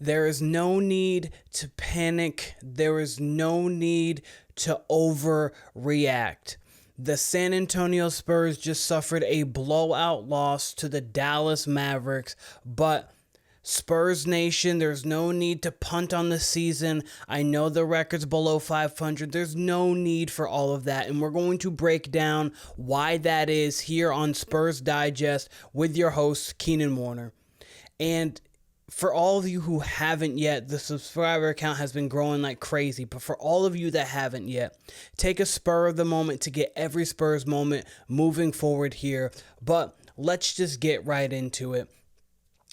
There is no need to panic. There is no need to overreact. The San Antonio Spurs just suffered a blowout loss to the Dallas Mavericks, but Spurs Nation, there's no need to punt on the season. I know the record's below 500. There's no need for all of that, and we're going to break down why that is here on Spurs Digest with your host, Keenan Warner. And for all of you who haven't yet, the subscriber account has been growing like crazy. But for all of you that haven't yet, take a spur of the moment to get every Spurs moment moving forward here. But let's just get right into it.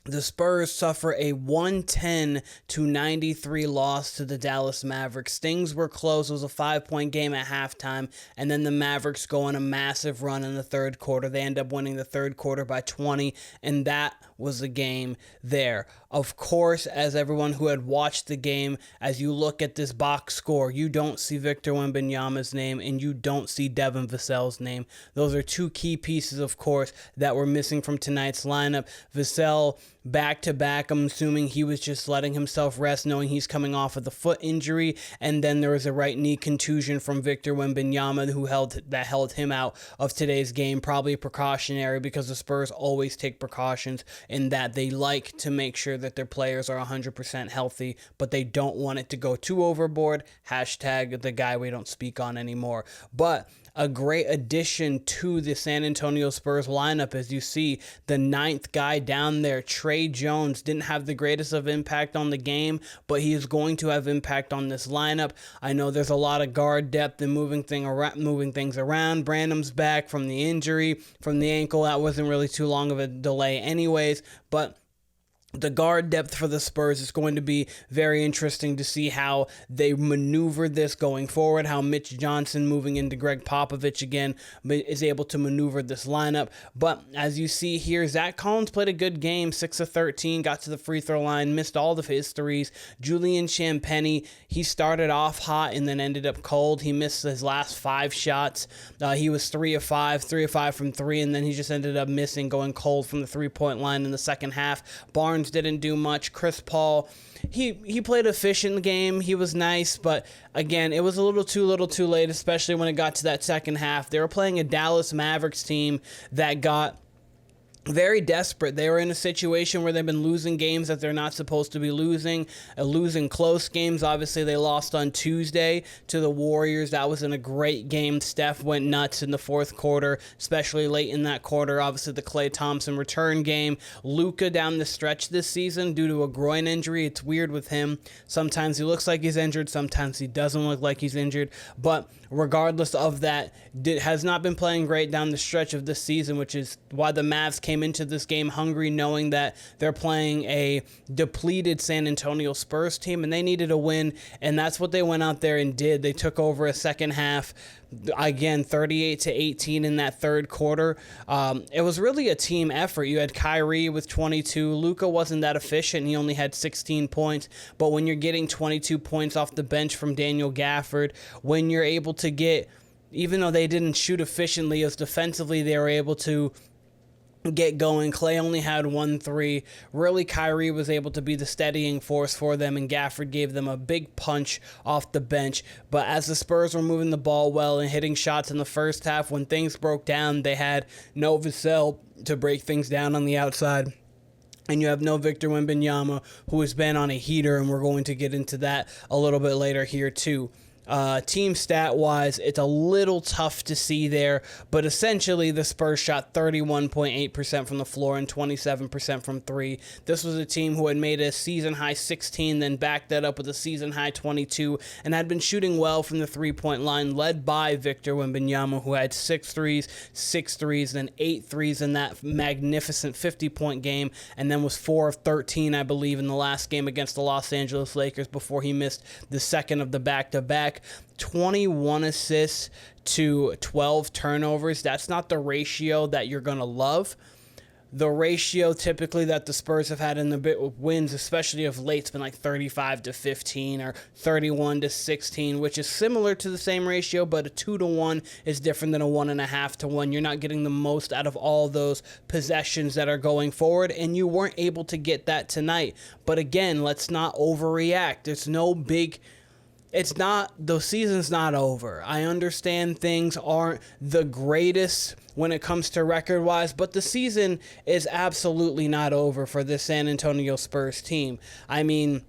The Spurs suffer a 110-93 loss to the Dallas Mavericks. Things were close. It was a 5-point game at halftime, and then the Mavericks go on a massive run in the third quarter. They end up winning the third quarter by 20, and that was the game there. Of course, as everyone who had watched the game, as you look at this box score, you don't see Victor Wembanyama's name, and you don't see Devin Vassell's name. Those are two key pieces, of course, that were missing from tonight's lineup. Vassell, back-to-back, I'm assuming he was just letting himself rest, knowing he's coming off of the foot injury, and then there was a right knee contusion from Victor Wembanyama who held him out of today's game, probably precautionary, because the Spurs always take precautions in that they like to make sure that their players are 100% healthy, but they don't want it to go too overboard. Hashtag the guy we don't speak on anymore. But a great addition to the San Antonio Spurs lineup, as you see the ninth guy down there, Tre Jones, didn't have the greatest of impact on the game, but he is going to have impact on this lineup. I know there's a lot of guard depth and moving things around. Branham's back from the injury, from the ankle. That wasn't really too long of a delay anyways, but the guard depth for the Spurs is going to be very interesting to see how they maneuver this going forward, how Mitch Johnson, moving into Gregg Popovich again, is able to maneuver this lineup. But as you see here, Zach Collins played a good game, 6 of 13, got to the free throw line, missed all of his threes. Julian Champagnie, he started off hot and then ended up cold. He missed his last 5 shots. He was 3 of 5 from 3, and then he just ended up missing, going cold from the three-point line in the second half. Barnes didn't do much. Chris Paul, he played efficient game. He was nice, but again, it was a little too late, especially when it got to that second half. They were playing a Dallas Mavericks team that got very desperate. They were in a situation where they've been losing games that they're not supposed to be losing, losing close games. Obviously, they lost on Tuesday to the Warriors. That wasn't a great game. Steph went nuts in the fourth quarter, especially late in that quarter. Obviously, the Klay Thompson return game. Luka down the stretch this season due to a groin injury. It's weird with him. Sometimes he looks like he's injured. Sometimes he doesn't look like he's injured. But regardless of that, has not been playing great down the stretch of this season, which is why the Mavs came into this game hungry, knowing that they're playing a depleted San Antonio Spurs team and they needed a win, and that's what they went out there and did. They took over a second half, again 38-18 in that third quarter. It was really a team effort. You had Kyrie with 22. Luka wasn't that efficient. He only had 16 points, but when you're getting 22 points off the bench from Daniel Gafford, when you're able to get, even though they didn't shoot efficiently, as defensively they were able to get going. Klay only had 1 3. Really, Kyrie was able to be the steadying force for them, and Gafford gave them a big punch off the bench. But as the Spurs were moving the ball well and hitting shots in the first half, when things broke down, they had no Vassell to break things down on the outside. And you have no Victor Wembanyama, who has been on a heater, and we're going to get into that a little bit later here too. Team stat-wise, it's a little tough to see there, but essentially the Spurs shot 31.8% from the floor and 27% from 3. This was a team who had made a season-high 16, then backed that up with a season-high 22, and had been shooting well from the three-point line, led by Victor Wembanyama, who had 6 threes, then 8 threes in that magnificent 50-point game, and then was 4 of 13, I believe, in the last game against the Los Angeles Lakers before he missed the second of the back-to-back. 21 assists to 12 turnovers. That's not the ratio that you're going to love. The ratio typically that the Spurs have had in the wins, especially of late, has been like 35-15 or 31-16, which is similar to the same ratio, but a 2-1 is different than a 1.5-1. You're not getting the most out of all those possessions that are going forward, and you weren't able to get that tonight. But again, let's not overreact. The season's not over. I understand things aren't the greatest when it comes to record-wise, but the season is absolutely not over for this San Antonio Spurs team. I mean,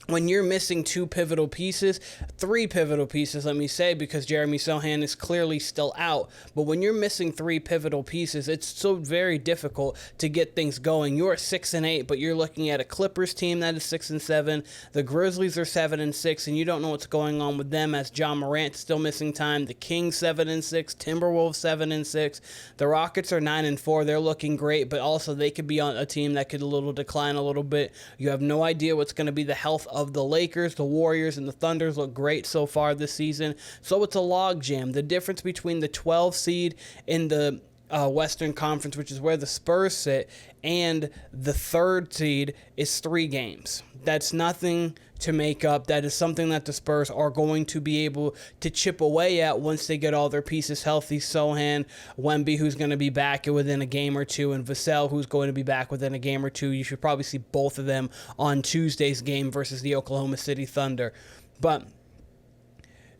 when you're missing three pivotal pieces, let me say, because Jeremy Sochan is clearly still out. But when you're missing three pivotal pieces, it's so very difficult to get things going. You're 6-8, but you're looking at a Clippers team that is 6-7. The Grizzlies are 7-6, and you don't know what's going on with them as John Morant's still missing time. The Kings 7-6, Timberwolves 7-6. The Rockets are 9-4. They're looking great, but also they could be on a team that could decline a little bit. You have no idea what's going to be the health of the Lakers. The Warriors and the Thunders look great so far this season. So it's a logjam. The difference between the 12 seed in the Western Conference, which is where the Spurs sit, and the third seed is 3 games. That's nothing to make up. That is something that the Spurs are going to be able to chip away at once they get all their pieces healthy. Sochan, Wemby, who's going to be back within a game or two, and Vassell, who's going to be back within a game or two. You should probably see both of them on Tuesday's game versus the Oklahoma City Thunder. But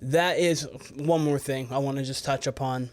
that is one more thing I want to just touch upon.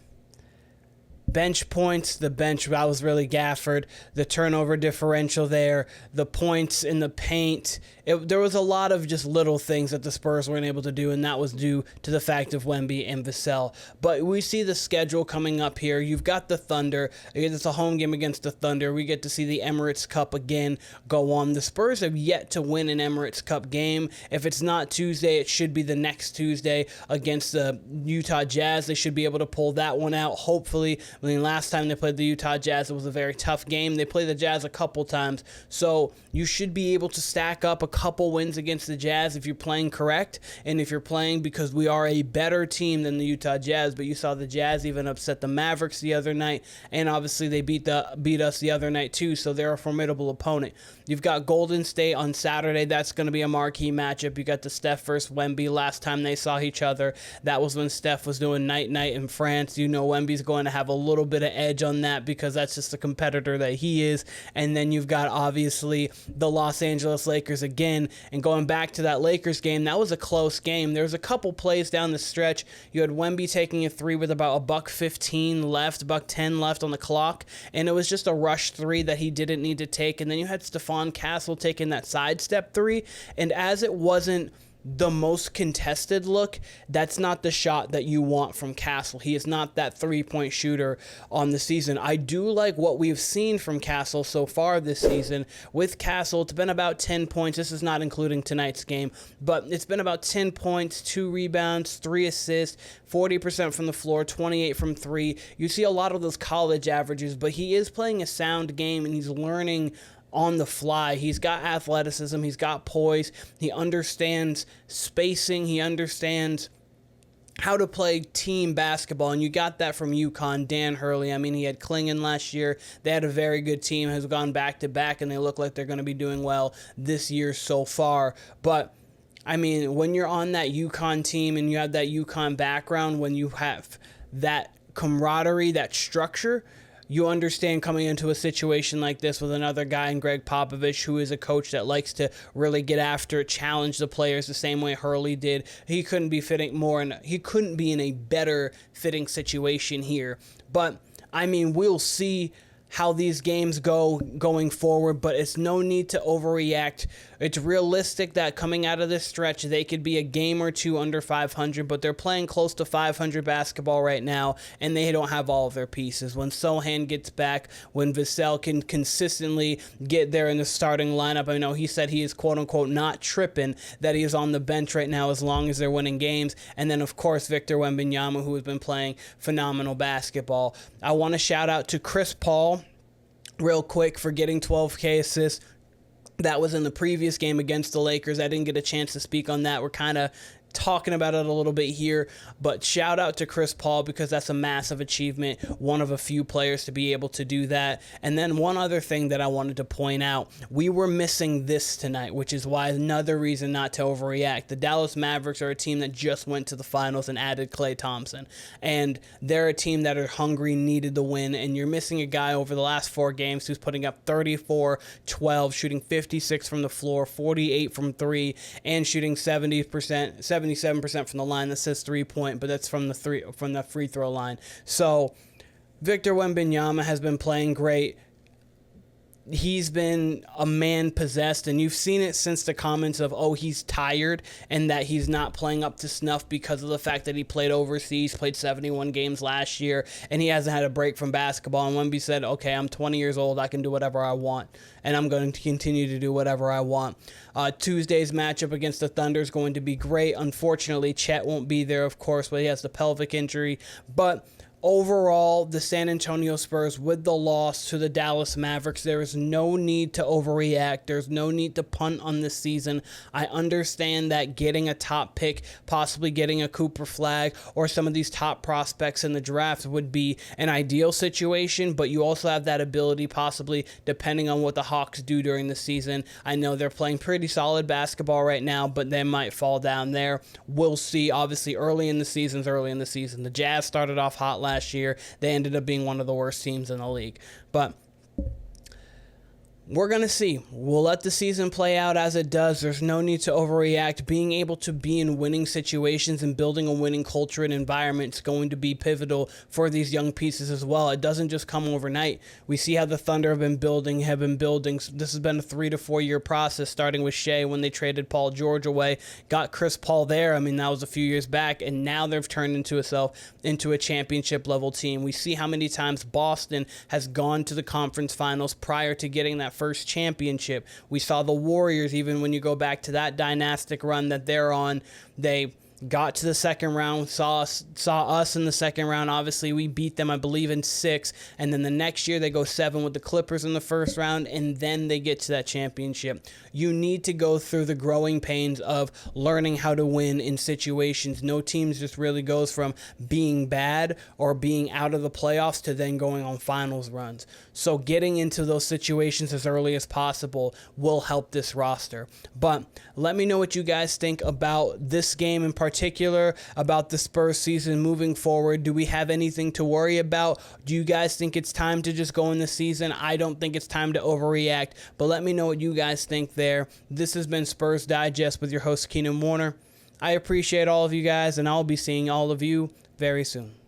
Bench points, the bench, I was really Gafford, the turnover differential there, the points in the paint. There was a lot of just little things that the Spurs weren't able to do, and that was due to the fact of Wemby and Vassell. But we see the schedule coming up here. You've got the Thunder. It's a home game against the Thunder. We get to see the Emirates Cup again go on. The Spurs have yet to win an Emirates Cup game. If it's not Tuesday, it should be the next Tuesday against the Utah Jazz. They should be able to pull that one out, hopefully. I mean, last time they played the Utah Jazz, it was a very tough game. They played the Jazz a couple times, so you should be able to stack up a couple wins against the Jazz if you're playing correct, and if you're playing because we are a better team than the Utah Jazz. But you saw the Jazz even upset the Mavericks the other night, and obviously they beat us the other night too, so they're a formidable opponent. You've got Golden State on Saturday. That's going to be a marquee matchup. You got the Steph versus Wemby. Last time they saw each other, that was when Steph was doing night-night in France. You know Wemby's going to have a little bit of edge on that because that's just the competitor that he is. And then you've got obviously the Los Angeles Lakers again. And going back to that Lakers game, that was a close game. There was a couple plays down the stretch. You had Wemby taking a 3 with about $1:15 left, $1:10 left on the clock, and it was just a rush 3 that he didn't need to take. And then you had Stephon Castle taking that sidestep 3, and as it wasn't the most contested look, that's not the shot that you want from Castle. He is not that three-point shooter on the season. I do like what we've seen from Castle so far this season. With Castle, it's been about 10 points. This is not including tonight's game, but it's been about 10 points, 2 rebounds, 3 assists, 40% from the floor, 28 from 3. You see a lot of those college averages, but he is playing a sound game, and he's learning on the fly. He's got athleticism, he's got poise, he understands spacing, he understands how to play team basketball, and you got that from UConn, Dan Hurley. I mean, he had Klingon last year. They had a very good team, has gone back-to-back, and they look like they're going to be doing well this year so far. But I mean, when you're on that UConn team and you have that UConn background, when you have that camaraderie, that structure, you understand coming into a situation like this with another guy in Gregg Popovich, who is a coach that likes to really get after it, challenge the players the same way Hurley did. He couldn't be he couldn't be in a better fitting situation here. But I mean, we'll see how these games going forward, but it's no need to overreact. It's realistic that coming out of this stretch, they could be a game or two under 500, but they're playing close to 500 basketball right now, and they don't have all of their pieces. When Sochan gets back, when Vassell can consistently get there in the starting lineup, I know he said he is quote-unquote not tripping that he is on the bench right now as long as they're winning games. And then, of course, Victor Wembanyama, who has been playing phenomenal basketball. I want to shout out to Chris Paul real quick for getting 12K assists. That was in the previous game against the Lakers. I didn't get a chance to speak on that. We're kind of talking about it a little bit here, but shout out to Chris Paul because that's a massive achievement, one of a few players to be able to do that. And then one other thing that I wanted to point out, we were missing this tonight, which is why another reason not to overreact. The Dallas Mavericks are a team that just went to the finals and added Klay Thompson, and they're a team that are hungry, needed the win, and you're missing a guy over the last 4 games who's putting up 34, 12, shooting 56 from the floor, 48 from 3, and shooting 77% from the line. That says 3-point, but that's from the free throw line. So Victor Wembanyama has been playing great. He's been a man possessed, and you've seen it since the comments of, oh, he's tired and that he's not playing up to snuff because of the fact that he played overseas, played 71 games last year, and he hasn't had a break from basketball. And Wemby said, okay, I'm 20 years old, I can do whatever I want, and I'm going to continue to do whatever I want. Tuesday's matchup against the Thunder is going to be great. Unfortunately, Chet won't be there, of course, but he has the pelvic injury, but overall, the San Antonio Spurs, with the loss to the Dallas Mavericks, there is no need to overreact. There's no need to punt on this season. I understand that getting a top pick, possibly getting a Cooper Flag, or some of these top prospects in the draft would be an ideal situation, but you also have that ability, possibly, depending on what the Hawks do during the season. I know they're playing pretty solid basketball right now, but they might fall down there. We'll see. Obviously, early in the season. The Jazz started off hot last year. They ended up being one of the worst teams in the league. But we're going to see. We'll let the season play out as it does. There's no need to overreact. Being able to be in winning situations and building a winning culture and environment is going to be pivotal for these young pieces as well. It doesn't just come overnight. We see how the Thunder have been building. This has been a 3 to 4 year process, starting with Shea when they traded Paul George away, got Chris Paul there. I mean, that was a few years back, and now they've turned into a championship level team. We see how many times Boston has gone to the conference finals prior to getting that first championship. We saw the Warriors, even when you go back to that dynastic run that they're on, they got to the second round, saw us in the second round. Obviously, we beat them, I believe, in 6, and then the next year they go 7 with the Clippers in the first round, and then they get to that championship. You need to go through the growing pains of learning how to win in situations. No team just really goes from being bad or being out of the playoffs to then going on finals runs. So getting into those situations as early as possible will help this roster. But let me know what you guys think about this game in particular, about the Spurs season moving forward. Do we have anything to worry about? Do you guys think it's time to just go in the season? I don't think it's time to overreact, but let me know what you guys think there. This has been Spurs Digest with your host, Keenan Warner. I appreciate all of you guys, and I'll be seeing all of you very soon.